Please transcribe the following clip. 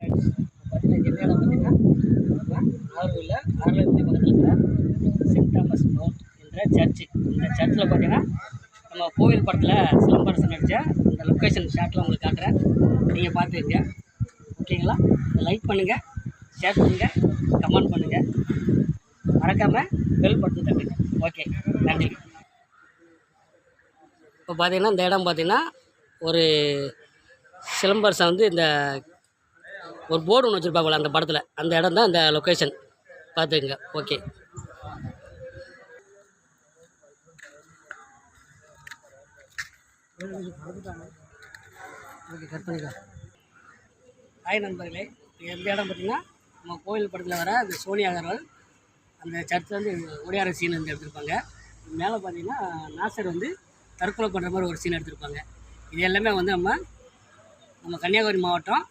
பார்த்தீங்கன்னா இந்த இடம் பார்த்தீங்கன்னா நாகர்கோவிலில் ஆரலத்தி பக்கத்தில் இருக்கிற சென்ட் தாமஸ் மவுண்ட் என்ற சர்ச்சு. இந்த சர்ச்சில் பார்த்தீங்கன்னா நம்ம கோவில் படத்தில் சிலம்பரசன் நடித்த அந்த லொக்கேஷன் ஷாட்டில் உங்களுக்கு காட்டுறேன், நீங்கள் பார்த்துருங்க. ஓகேங்களா? லைக் பண்ணுங்கள், ஷேர் பண்ணுங்கள், கமெண்ட் பண்ணுங்கள், மறக்காமல் பெல் பட்டன் தட்டுங்க. ஓகே, நன்றி. இப்போ பார்த்தீங்கன்னா இந்த இடம் பார்த்தீங்கன்னா ஒரு சிலம்பரசன் வந்து இந்த ஒரு போர்டு ஒன்று வச்சுருப்பாங்களே அந்த படத்தில், அந்த இடம் தான் இந்த லொக்கேஷன். பார்த்துக்குங்க. ஓகே. ஓகே, கட் பண்ணிக்கலாம். ஹாய் நண்பர்களே, எந்த இடம் பார்த்திங்கன்னா நம்ம கோவில் படத்தில் வர அந்த சோனியா அகர்வால் அந்த சர்ச்சில் வந்து ஒடியார சீன் வந்து எடுத்திருப்பாங்க. மேலே பார்த்தீங்கன்னா நாசர் வந்து தற்கொலை பண்ணுற மாதிரி ஒரு சீன் எடுத்திருப்பாங்க. இது எல்லாமே வந்து நம்ம கன்னியாகுமரி மாவட்டம்